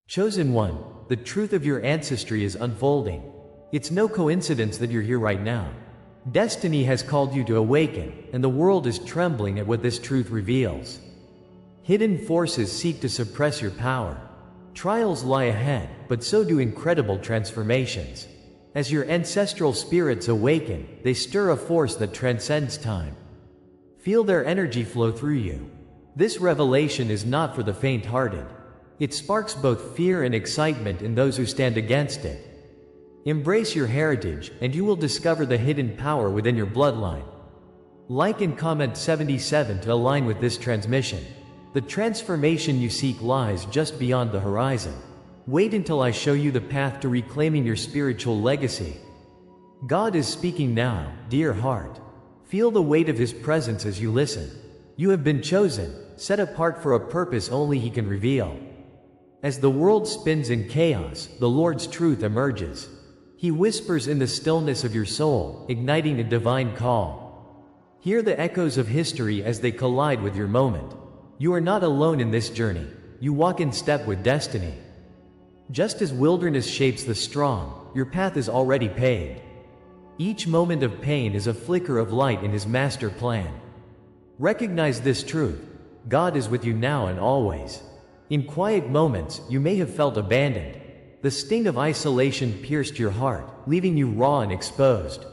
Chosen one, the truth of your ancestry is unfolding. It's no coincidence that you're here right now. Destiny has called you to awaken, and the world is trembling at what this truth reveals. Hidden forces seek to suppress your power. Trials lie ahead, but so do incredible transformations. As your ancestral spirits awaken, they stir a force that transcends time. Feel their energy flow through you. This revelation is not for the faint-hearted. It sparks both fear and excitement in those who stand against it. Embrace your heritage, and you will discover the hidden power within your bloodline. Like and comment 77 to align with this transmission. The transformation you seek lies just beyond the horizon. Wait until I show you the path to reclaiming your spiritual legacy. God is speaking now, dear heart. Feel the weight of His presence as you listen. You have been chosen, set apart for a purpose only He can reveal. As the world spins in chaos, the Lord's truth emerges. He whispers in the stillness of your soul, igniting a divine call. Hear the echoes of history as they collide with your moment. You are not alone in this journey. You walk in step with destiny. Just as wilderness shapes the strong, your path is already paved. Each moment of pain is a flicker of light in His master plan. Recognize this truth. God is with you now and always. In quiet moments, you may have felt abandoned. The sting of isolation pierced your heart, leaving you raw and exposed.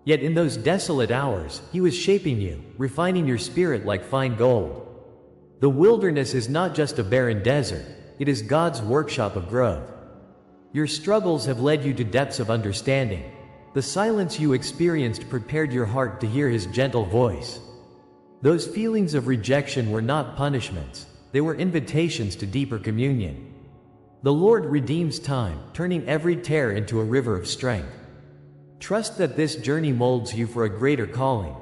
Yet in those desolate hours, He was shaping you, refining your spirit like fine gold. The wilderness is not just a barren desert. It is God's workshop of growth. Your struggles have led you to depths of understanding. The silence you experienced prepared your heart to hear His gentle voice. Those feelings of rejection were not punishments. They were invitations to deeper communion. The Lord redeems time, turning every tear into a river of strength. Trust that this journey molds you for a greater calling.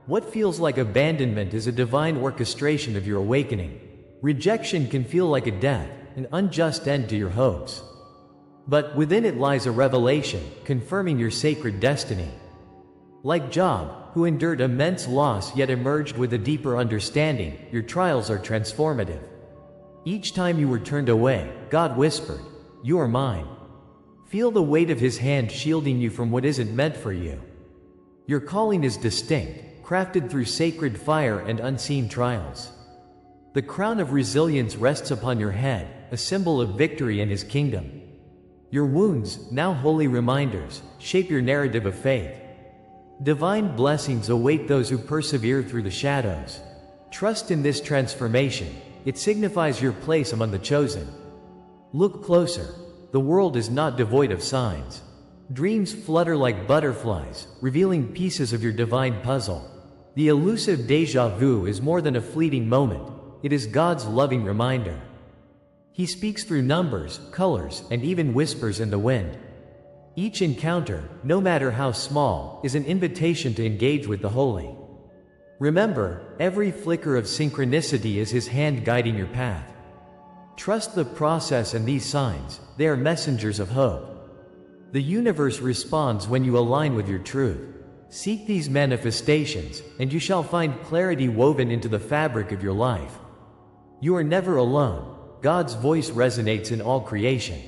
What feels like abandonment is a divine orchestration of your awakening. Rejection can feel like a death, an unjust end to your hopes. But within it lies a revelation, confirming your sacred destiny. Like Job, who endured immense loss yet emerged with a deeper understanding, your trials are transformative. Each time you were turned away, God whispered, "You are mine." Feel the weight of His hand shielding you from what isn't meant for you. Your calling is distinct, crafted through sacred fire and unseen trials. The crown of resilience rests upon your head, a symbol of victory in His kingdom. Your wounds, now holy reminders, shape your narrative of faith. Divine blessings await those who persevere through the shadows. Trust in this transformation. It signifies your place among the chosen. Look closer. The world is not devoid of signs. Dreams flutter like butterflies, revealing pieces of your divine puzzle. The elusive déjà vu is more than a fleeting moment. It is God's loving reminder. He speaks through numbers, colors, and even whispers in the wind. Each encounter, no matter how small, is an invitation to engage with the holy. Remember, every flicker of synchronicity is His hand guiding your path. Trust the process and these signs, they are messengers of hope. The universe responds when you align with your truth. Seek these manifestations, and you shall find clarity woven into the fabric of your life. You are never alone. God's voice resonates in all creation.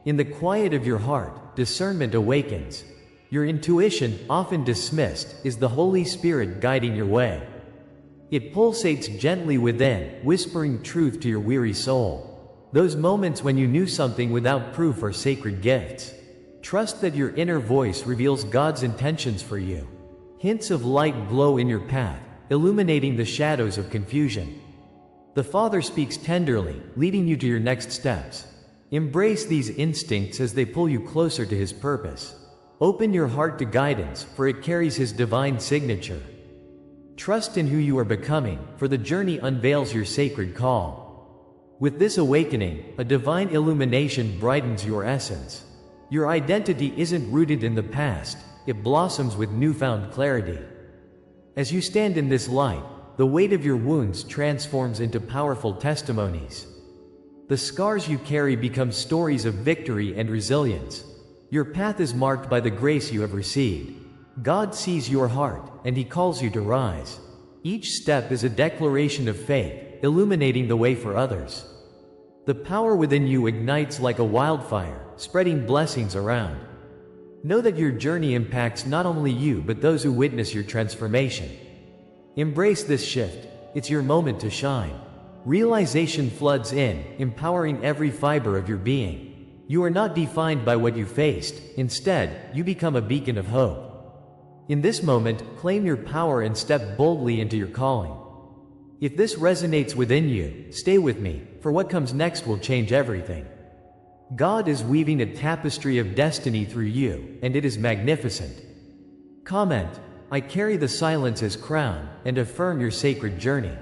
In the quiet of your heart, discernment awakens. Your intuition, often dismissed, is the Holy Spirit guiding your way. It pulsates gently within, whispering truth to your weary soul. Those moments when you knew something without proof are sacred gifts. Trust that your inner voice reveals God's intentions for you. Hints of light glow in your path, illuminating the shadows of confusion. The Father speaks tenderly, leading you to your next steps. Embrace these instincts as they pull you closer to His purpose. Open your heart to guidance, for it carries His divine signature. Trust in who you are becoming, for the journey unveils your sacred call. With this awakening, a divine illumination brightens your essence. Your identity isn't rooted in the past, it blossoms with newfound clarity. As you stand in this light, the weight of your wounds transforms into powerful testimonies. The scars you carry become stories of victory and resilience. Your path is marked by the grace you have received. God sees your heart, and He calls you to rise. Each step is a declaration of faith, illuminating the way for others. The power within you ignites like a wildfire, spreading blessings around. Know that your journey impacts not only you but those who witness your transformation. Embrace this shift. It's your moment to shine. Realization floods in, empowering every fiber of your being. You are not defined by what you faced. Instead, you become a beacon of hope. In this moment, claim your power and step boldly into your calling. If this resonates within you, stay with me, for what comes next will change everything. God is weaving a tapestry of destiny through you, and it is magnificent. Comment, I carry the silence as crown, and affirm your sacred journey.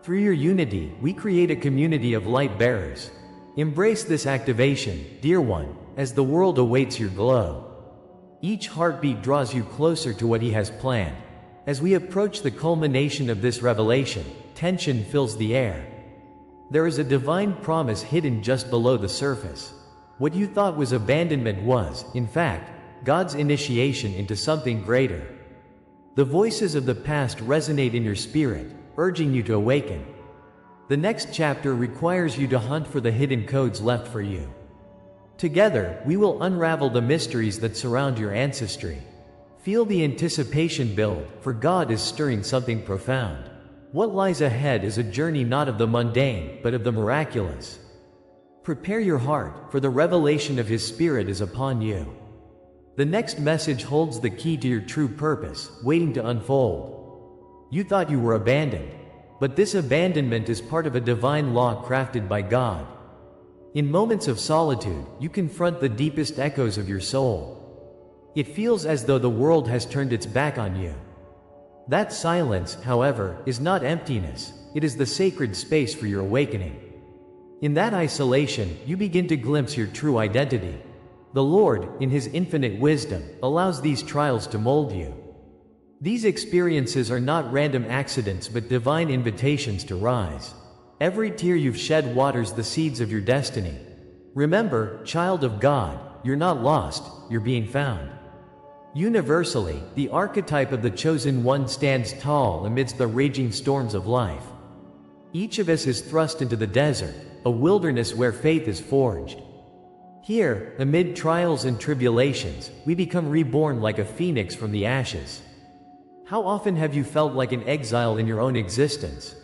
Through your unity, we create a community of light bearers. Embrace this activation, dear one, as the world awaits your glow. Each heartbeat draws you closer to what He has planned. As we approach the culmination of this revelation, tension fills the air. There is a divine promise hidden just below the surface. What you thought was abandonment was, in fact, God's initiation into something greater. The voices of the past resonate in your spirit, urging you to awaken. The next chapter requires you to hunt for the hidden codes left for you. Together, we will unravel the mysteries that surround your ancestry. Feel the anticipation build, for God is stirring something profound. What lies ahead is a journey not of the mundane, but of the miraculous. Prepare your heart, for the revelation of His Spirit is upon you. The next message holds the key to your true purpose, waiting to unfold. You thought you were abandoned, but this abandonment is part of a divine law crafted by God. In moments of solitude, you confront the deepest echoes of your soul. It feels as though the world has turned its back on you. That silence, however, is not emptiness, it is the sacred space for your awakening. In that isolation, you begin to glimpse your true identity. The Lord, in His infinite wisdom, allows these trials to mold you. These experiences are not random accidents but divine invitations to rise. Every tear you've shed waters the seeds of your destiny. Remember, child of God, you're not lost, you're being found. Universally, the archetype of the chosen one stands tall amidst the raging storms of life. Each of us is thrust into the desert, a wilderness where faith is forged. Here, amid trials and tribulations, we become reborn like a phoenix from the ashes. How often have you felt like an exile in your own existence?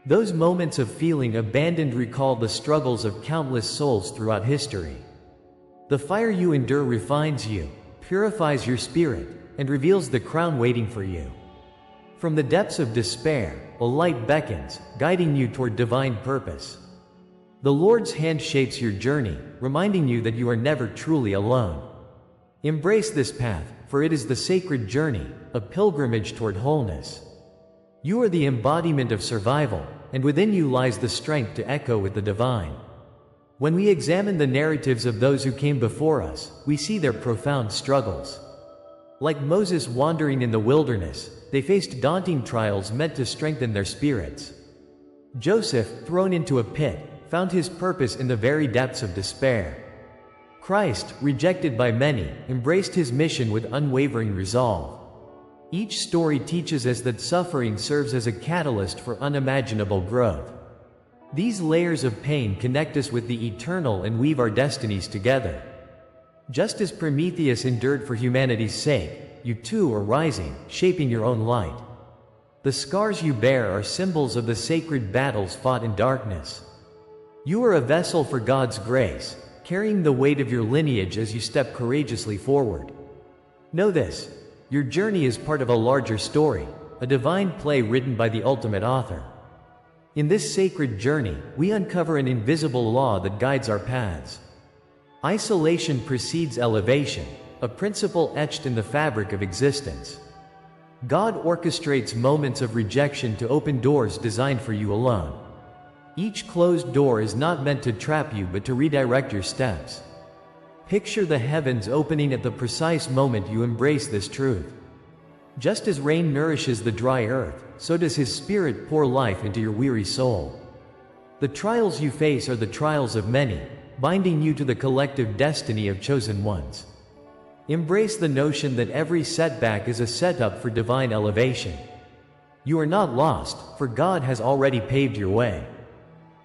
Those moments of feeling abandoned recall the struggles of countless souls throughout history. The fire you endure refines you, purifies your spirit, and reveals the crown waiting for you. From the depths of despair, a light beckons, guiding you toward divine purpose. The Lord's hand shapes your journey, reminding you that you are never truly alone. Embrace this path, for it is the sacred journey, a pilgrimage toward wholeness. You are the embodiment of survival, and within you lies the strength to echo with the divine. When we examine the narratives of those who came before us, we see their profound struggles. Like Moses wandering in the wilderness, they faced daunting trials meant to strengthen their spirits. Joseph, thrown into a pit, found his purpose in the very depths of despair. Christ, rejected by many, embraced his mission with unwavering resolve. Each story teaches us that suffering serves as a catalyst for unimaginable growth. These layers of pain connect us with the eternal and weave our destinies together. Just as Prometheus endured for humanity's sake, you too are rising, shaping your own light. The scars you bear are symbols of the sacred battles fought in darkness. You are a vessel for God's grace, carrying the weight of your lineage as you step courageously forward. Know this: your journey is part of a larger story, a divine play written by the ultimate author. In this sacred journey, we uncover an invisible law that guides our paths. Isolation precedes elevation, a principle etched in the fabric of existence. God orchestrates moments of rejection to open doors designed for you alone. Each closed door is not meant to trap you but to redirect your steps. Picture the heavens opening at the precise moment you embrace this truth. Just as rain nourishes the dry earth, so does His Spirit pour life into your weary soul. The trials you face are the trials of many, binding you to the collective destiny of chosen ones. Embrace the notion that every setback is a setup for divine elevation. You are not lost, for God has already paved your way.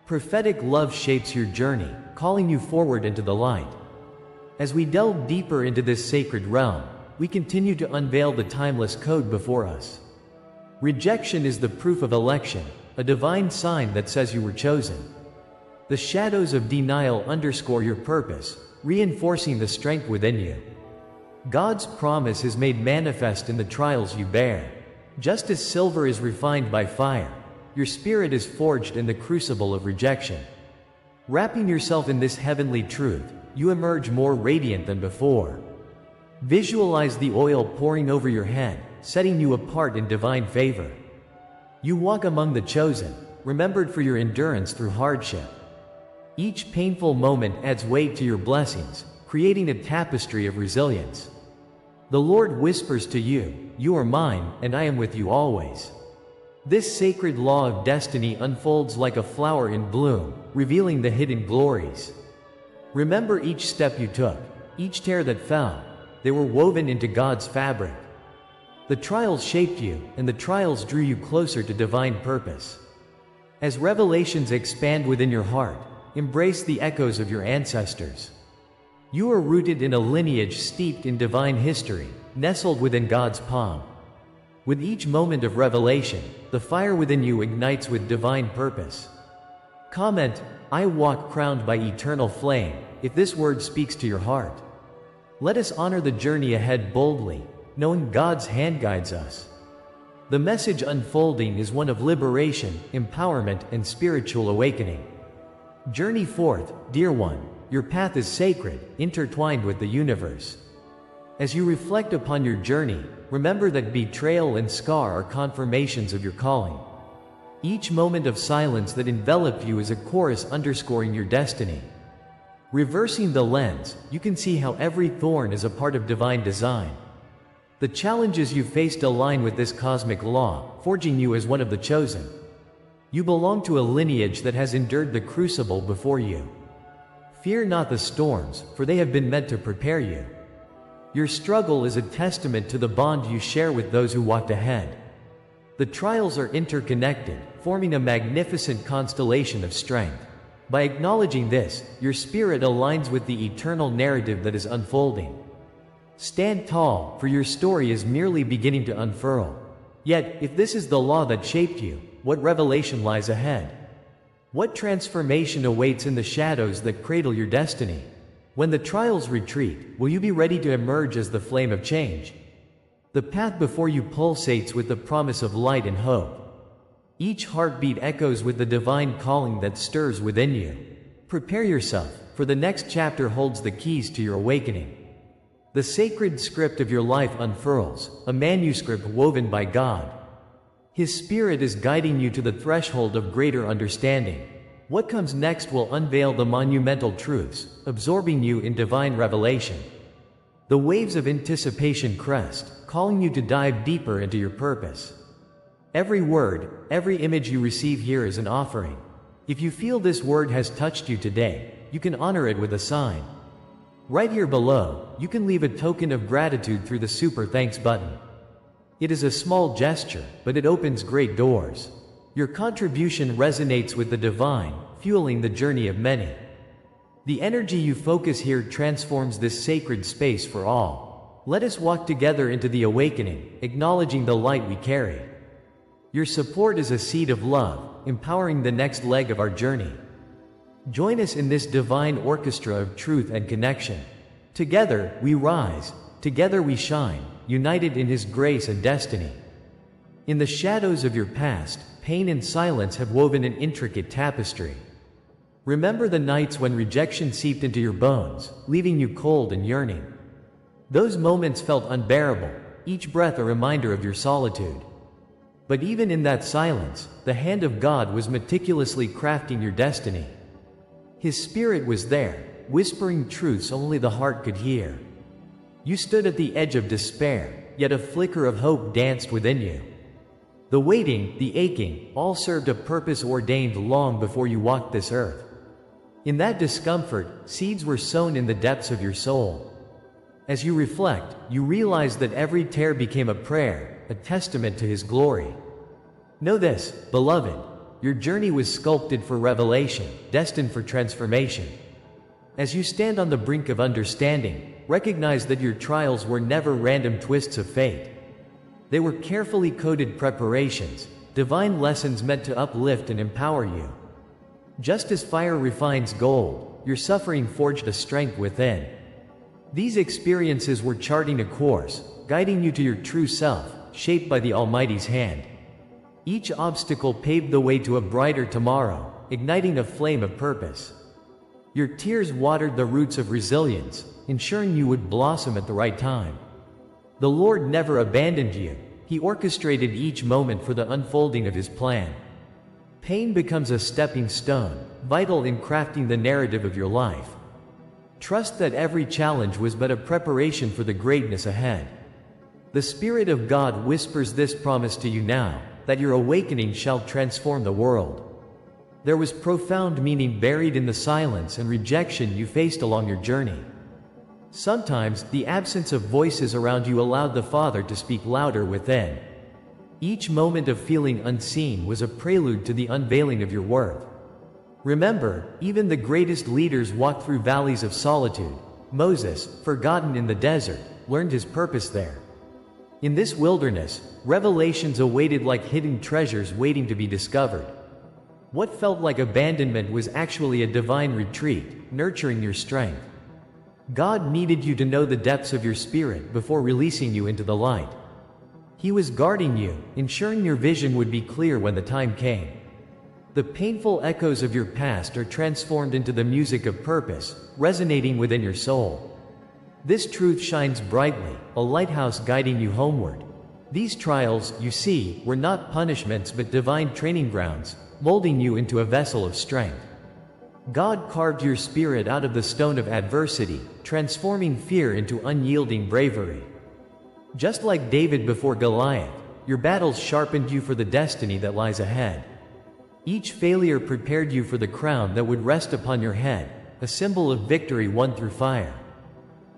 Prophetic love shapes your journey, calling you forward into the light. As we delve deeper into this sacred realm, we continue to unveil the timeless code before us. Rejection is the proof of election, a divine sign that says you were chosen. The shadows of denial underscore your purpose, reinforcing the strength within you. God's promise is made manifest in the trials you bear. Just as silver is refined by fire, your spirit is forged in the crucible of rejection. Wrapping yourself in this heavenly truth, you emerge more radiant than before. Visualize the oil pouring over your head, setting you apart in divine favor. You walk among the chosen, remembered for your endurance through hardship. Each painful moment adds weight to your blessings, creating a tapestry of resilience. The Lord whispers to you, "You are mine, and I am with you always." This sacred law of destiny unfolds like a flower in bloom, revealing the hidden glories. Remember each step you took, each tear that fell. They were woven into God's fabric. The trials shaped you, and the trials drew you closer to divine purpose. As revelations expand within your heart, embrace the echoes of your ancestors. You are rooted in a lineage steeped in divine history, nestled within God's palm. With each moment of revelation, the fire within you ignites with divine purpose. Comment, "I walk crowned by eternal flame," if this word speaks to your heart. Let us honor the journey ahead boldly, knowing God's hand guides us. The message unfolding is one of liberation, empowerment, and spiritual awakening. Journey forth, dear one. Your path is sacred, intertwined with the universe. As you reflect upon your journey, remember that betrayal and scar are confirmations of your calling. Each moment of silence that enveloped you is a chorus underscoring your destiny. Reversing the lens, you can see how every thorn is a part of divine design. The challenges you faced align with this cosmic law, forging you as one of the chosen. You belong to a lineage that has endured the crucible before you. Fear not the storms, for they have been meant to prepare you. Your struggle is a testament to the bond you share with those who walked ahead. The trials are interconnected, forming a magnificent constellation of strength. By acknowledging this, your spirit aligns with the eternal narrative that is unfolding. Stand tall, for your story is merely beginning to unfurl. Yet, if this is the law that shaped you, what revelation lies ahead? What transformation awaits in the shadows that cradle your destiny? When the trials retreat, will you be ready to emerge as the flame of change? The path before you pulsates with the promise of light and hope. Each heartbeat echoes with the divine calling that stirs within you. Prepare yourself, for the next chapter holds the keys to your awakening. The sacred script of your life unfurls, a manuscript woven by God. His Spirit is guiding you to the threshold of greater understanding. What comes next will unveil the monumental truths, absorbing you in divine revelation. The waves of anticipation crest, calling you to dive deeper into your purpose. Every word, every image you receive here is an offering. If you feel this word has touched you today, you can honor it with a sign. Right here below, you can leave a token of gratitude through the Super Thanks button. It is a small gesture, but it opens great doors. Your contribution resonates with the divine, fueling the journey of many. The energy you focus here transforms this sacred space for all. Let us walk together into the awakening, acknowledging the light we carry. Your support is a seed of love, empowering the next leg of our journey. Join us in this divine orchestra of truth and connection. Together, we rise. Together we shine, united in His grace and destiny. In the shadows of your past, pain and silence have woven an intricate tapestry. Remember the nights when rejection seeped into your bones, leaving you cold and yearning. Those moments felt unbearable, each breath a reminder of your solitude. But even in that silence, the hand of God was meticulously crafting your destiny. His Spirit was there, whispering truths only the heart could hear. You stood at the edge of despair, yet a flicker of hope danced within you. The waiting, the aching, all served a purpose ordained long before you walked this earth. In that discomfort, seeds were sown in the depths of your soul. As you reflect, you realize that every tear became a prayer, a testament to His glory. Know this, beloved, your journey was sculpted for revelation, destined for transformation. As you stand on the brink of understanding, recognize that your trials were never random twists of fate. They were carefully coded preparations, divine lessons meant to uplift and empower you. Just as fire refines gold, your suffering forged a strength within. These experiences were charting a course, guiding you to your true self, shaped by the Almighty's hand. Each obstacle paved the way to a brighter tomorrow, igniting a flame of purpose. Your tears watered the roots of resilience, ensuring you would blossom at the right time. The Lord never abandoned you. He orchestrated each moment for the unfolding of His plan. Pain becomes a stepping stone, vital in crafting the narrative of your life. Trust that every challenge was but a preparation for the greatness ahead. The Spirit of God whispers this promise to you now, that your awakening shall transform the world. There was profound meaning buried in the silence and rejection you faced along your journey. Sometimes, the absence of voices around you allowed the Father to speak louder within. Each moment of feeling unseen was a prelude to the unveiling of your worth. Remember, even the greatest leaders walked through valleys of solitude. Moses, forgotten in the desert, learned his purpose there. In this wilderness, revelations awaited like hidden treasures waiting to be discovered. What felt like abandonment was actually a divine retreat, nurturing your strength. God needed you to know the depths of your spirit before releasing you into the light. He was guarding you, ensuring your vision would be clear when the time came. The painful echoes of your past are transformed into the music of purpose, resonating within your soul. This truth shines brightly, a lighthouse guiding you homeward. These trials, you see, were not punishments but divine training grounds, molding you into a vessel of strength. God carved your spirit out of the stone of adversity, transforming fear into unyielding bravery. Just like David before Goliath, your battles sharpened you for the destiny that lies ahead. Each failure prepared you for the crown that would rest upon your head, a symbol of victory won through fire.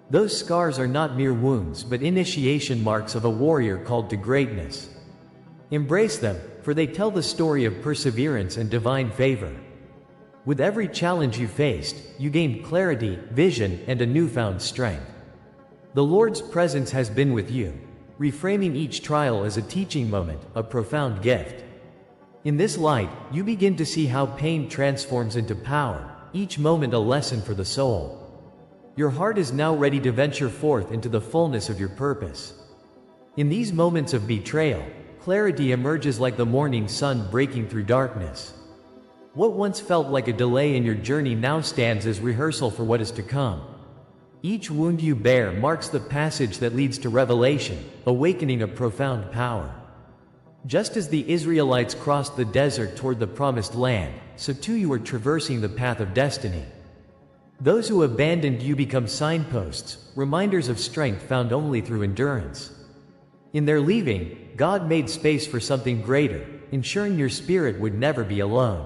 Those scars are not mere wounds but initiation marks of a warrior called to greatness. Embrace them, for they tell the story of perseverance and divine favor. With every challenge you faced, you gained clarity, vision, and a newfound strength. The Lord's presence has been with you, reframing each trial as a teaching moment, a profound gift. In this light, you begin to see how pain transforms into power, each moment a lesson for the soul. Your heart is now ready to venture forth into the fullness of your purpose. In these moments of betrayal, clarity emerges like the morning sun breaking through darkness. What once felt like a delay in your journey now stands as rehearsal for what is to come. Each wound you bear marks the passage that leads to revelation, awakening a profound power. Just as the Israelites crossed the desert toward the promised land, so too you are traversing the path of destiny. Those who abandoned you become signposts, reminders of strength found only through endurance. In their leaving, God made space for something greater, ensuring your spirit would never be alone.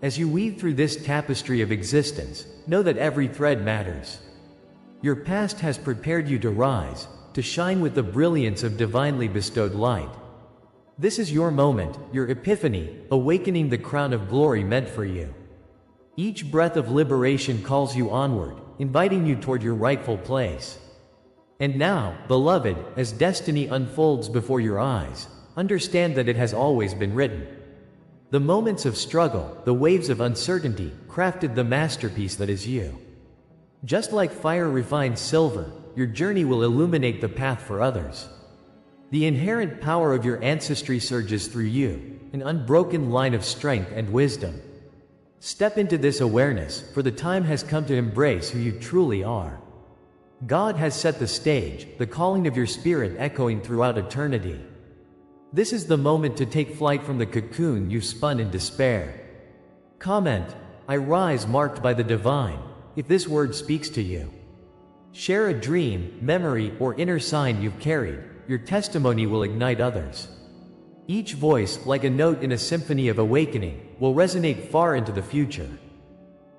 As you weave through this tapestry of existence, know that every thread matters. Your past has prepared you to rise, to shine with the brilliance of divinely bestowed light. This is your moment, your epiphany, awakening the crown of glory meant for you. Each breath of liberation calls you onward, inviting you toward your rightful place. And now, beloved, as destiny unfolds before your eyes, understand that it has always been written. The moments of struggle, the waves of uncertainty, crafted the masterpiece that is you. Just like fire refines silver, your journey will illuminate the path for others. The inherent power of your ancestry surges through you, an unbroken line of strength and wisdom. Step into this awareness, for the time has come to embrace who you truly are. God has set the stage, the calling of your spirit echoing throughout eternity. This is the moment to take flight from the cocoon you spun in despair. Comment, I rise marked by the divine, if this word speaks to you. Share a dream, memory, or inner sign you've carried. Your testimony will ignite others. Each voice, like a note in a symphony of awakening, will resonate far into the future.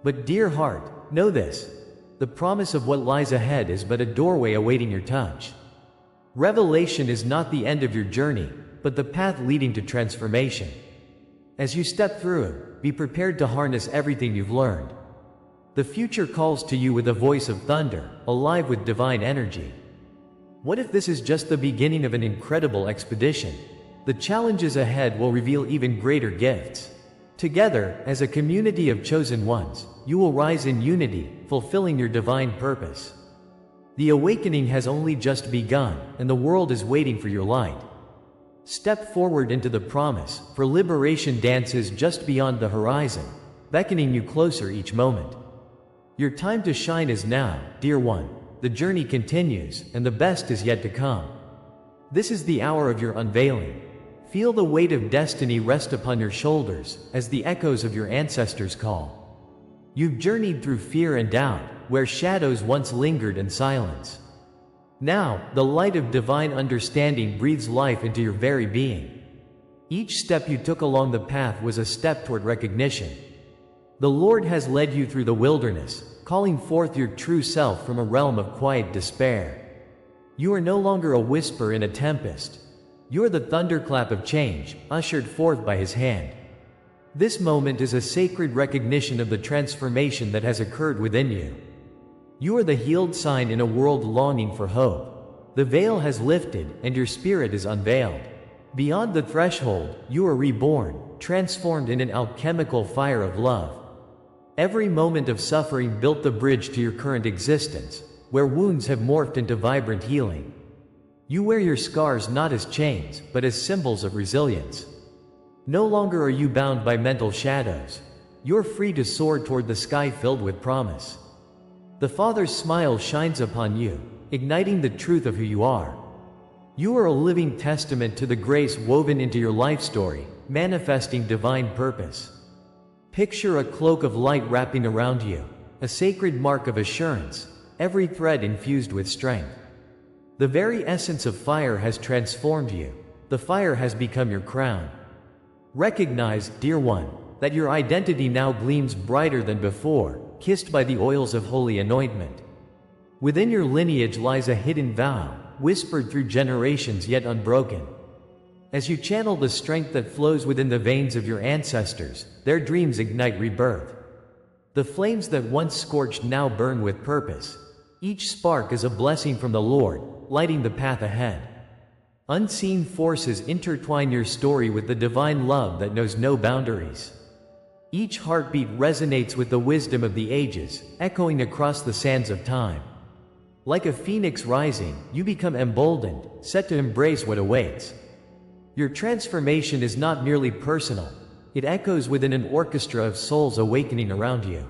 But dear heart, know this. The promise of what lies ahead is but a doorway awaiting your touch. Revelation is not the end of your journey, but the path leading to transformation. As you step through, be prepared to harness everything you've learned. The future calls to you with a voice of thunder, alive with divine energy. What if this is just the beginning of an incredible expedition? The challenges ahead will reveal even greater gifts. Together, as a community of chosen ones, you will rise in unity, fulfilling your divine purpose. The awakening has only just begun, and the world is waiting for your light. Step forward into the promise, for liberation dances just beyond the horizon, beckoning you closer each moment. Your time to shine is now, dear one. The journey continues, and the best is yet to come. This is the hour of your unveiling. Feel the weight of destiny rest upon your shoulders, as the echoes of your ancestors call. You've journeyed through fear and doubt, where shadows once lingered in silence. Now, the light of divine understanding breathes life into your very being. Each step you took along the path was a step toward recognition. The Lord has led you through the wilderness, calling forth your true self from a realm of quiet despair. You are no longer a whisper in a tempest. You are the thunderclap of change, ushered forth by His hand. This moment is a sacred recognition of the transformation that has occurred within you. You are the healed sign in a world longing for hope. The veil has lifted, and your spirit is unveiled. Beyond the threshold, you are reborn, transformed in an alchemical fire of love. Every moment of suffering built the bridge to your current existence, where wounds have morphed into vibrant healing. You wear your scars not as chains, but as symbols of resilience. No longer are you bound by mental shadows. You're free to soar toward the sky filled with promise. The Father's smile shines upon you, igniting the truth of who you are. You are a living testament to the grace woven into your life story, manifesting divine purpose. Picture a cloak of light wrapping around you, a sacred mark of assurance, every thread infused with strength. The very essence of fire has transformed you. The fire has become your crown. Recognize, dear one, that your identity now gleams brighter than before, kissed by the oils of holy anointment. Within your lineage lies a hidden vow, whispered through generations yet unbroken. As you channel the strength that flows within the veins of your ancestors, their dreams ignite rebirth. The flames that once scorched now burn with purpose. Each spark is a blessing from the Lord, lighting the path ahead. Unseen forces intertwine your story with the divine love that knows no boundaries. Each heartbeat resonates with the wisdom of the ages, echoing across the sands of time. Like a phoenix rising, you become emboldened, set to embrace what awaits. Your transformation is not merely personal, it echoes within an orchestra of souls awakening around you.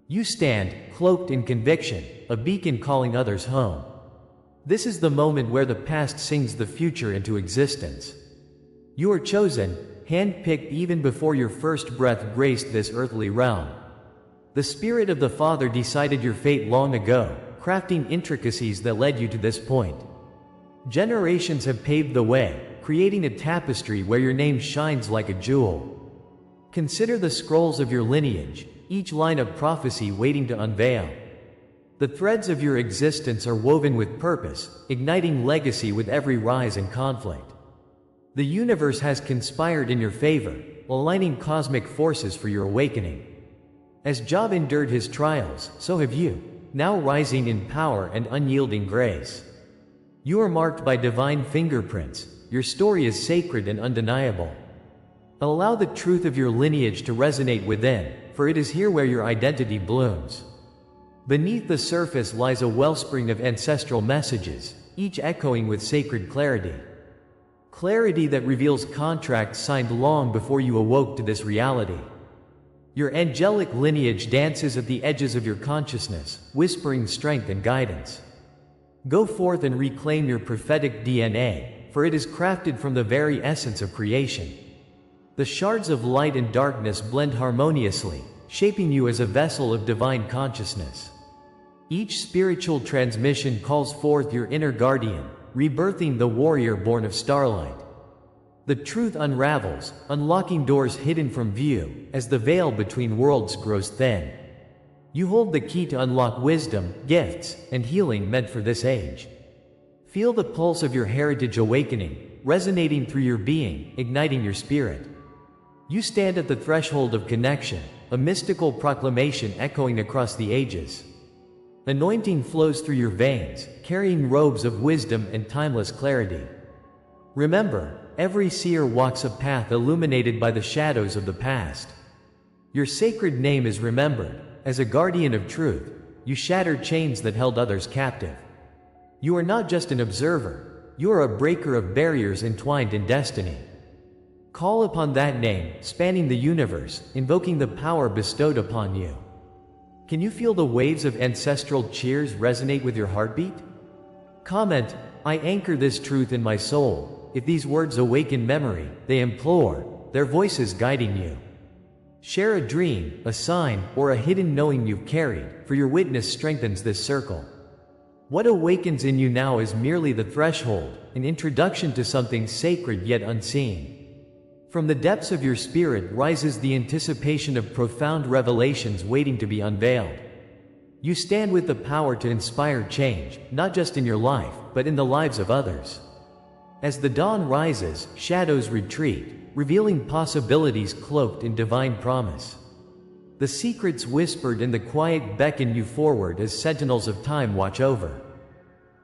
You stand, cloaked in conviction, a beacon calling others home. This is the moment where the past sings the future into existence. You are chosen, handpicked even before your first breath graced this earthly realm. The Spirit of the Father decided your fate long ago, crafting intricacies that led you to this point. Generations have paved the way, creating a tapestry where your name shines like a jewel. Consider the scrolls of your lineage, each line of prophecy waiting to unveil. The threads of your existence are woven with purpose, igniting legacy with every rise and conflict. The universe has conspired in your favor, aligning cosmic forces for your awakening. As Job endured his trials, so have you, now rising in power and unyielding grace. You are marked by divine fingerprints, your story is sacred and undeniable. Allow the truth of your lineage to resonate within, for it is here where your identity blooms. Beneath the surface lies a wellspring of ancestral messages, each echoing with sacred clarity. Clarity that reveals contracts signed long before you awoke to this reality. Your angelic lineage dances at the edges of your consciousness, whispering strength and guidance. Go forth and reclaim your prophetic DNA, for it is crafted from the very essence of creation. The shards of light and darkness blend harmoniously, shaping you as a vessel of divine consciousness. Each spiritual transmission calls forth your inner guardian, rebirthing the warrior born of starlight. The truth unravels, unlocking doors hidden from view, as the veil between worlds grows thin. You hold the key to unlock wisdom, gifts, and healing meant for this age. Feel the pulse of your heritage awakening, resonating through your being, igniting your spirit. You stand at the threshold of connection, a mystical proclamation echoing across the ages. Anointing flows through your veins, carrying robes of wisdom and timeless clarity. Remember, every seer walks a path illuminated by the shadows of the past. Your sacred name is remembered. As a guardian of truth, you shatter chains that held others captive. You are not just an observer, you are a breaker of barriers entwined in destiny. Call upon that name, spanning the universe, invoking the power bestowed upon you. Can you feel the waves of ancestral cheers resonate with your heartbeat? Comment, "I anchor this truth in my soul." If these words awaken memory, they implore, their voices guiding you. Share a dream, a sign, or a hidden knowing you've carried, for your witness strengthens this circle. What awakens in you now is merely the threshold, an introduction to something sacred yet unseen. From the depths of your spirit rises the anticipation of profound revelations waiting to be unveiled. You stand with the power to inspire change, not just in your life, but in the lives of others. As the dawn rises, shadows retreat, revealing possibilities cloaked in divine promise. The secrets whispered in the quiet beckon you forward as sentinels of time watch over.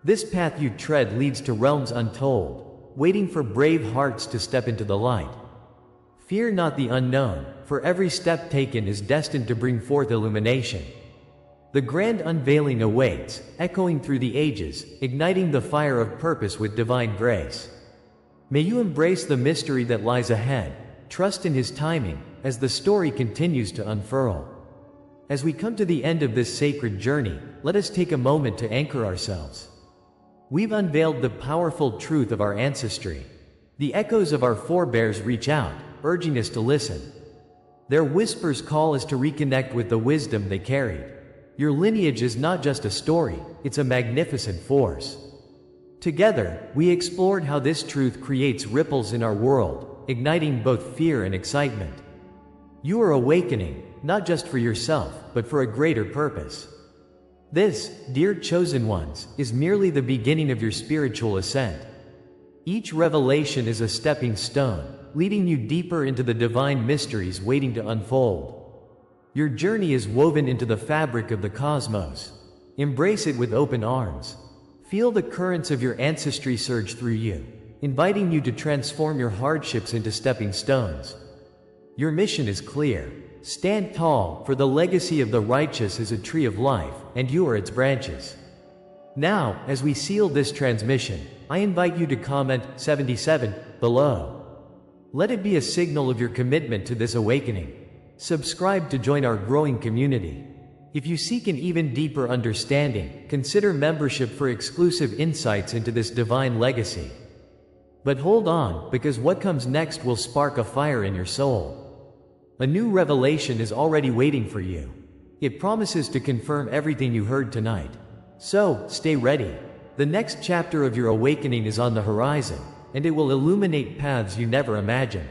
This path you tread leads to realms untold, waiting for brave hearts to step into the light. Fear not the unknown, for every step taken is destined to bring forth illumination. The grand unveiling awaits, echoing through the ages, igniting the fire of purpose with divine grace. May you embrace the mystery that lies ahead, trust in His timing, as the story continues to unfurl. As we come to the end of this sacred journey, let us take a moment to anchor ourselves. We've unveiled the powerful truth of our ancestry. The echoes of our forebears reach out, urging us to listen. Their whispers call us to reconnect with the wisdom they carried. Your lineage is not just a story, it's a magnificent force. Together, we explored how this truth creates ripples in our world, igniting both fear and excitement. You are awakening, not just for yourself, but for a greater purpose. This, dear chosen ones, is merely the beginning of your spiritual ascent. Each revelation is a stepping stone, leading you deeper into the divine mysteries waiting to unfold. Your journey is woven into the fabric of the cosmos. Embrace it with open arms. Feel the currents of your ancestry surge through you, inviting you to transform your hardships into stepping stones. Your mission is clear. Stand tall, for the legacy of the righteous is a tree of life, and you are its branches. Now, as we seal this transmission, I invite you to comment 77 below. Let it be a signal of your commitment to this awakening. Subscribe to join our growing community. If you seek an even deeper understanding, consider membership for exclusive insights into this divine legacy. But hold on, because what comes next will spark a fire in your soul. A new revelation is already waiting for you. It promises to confirm everything you heard tonight. So, stay ready. The next chapter of your awakening is on the horizon, and it will illuminate paths you never imagined.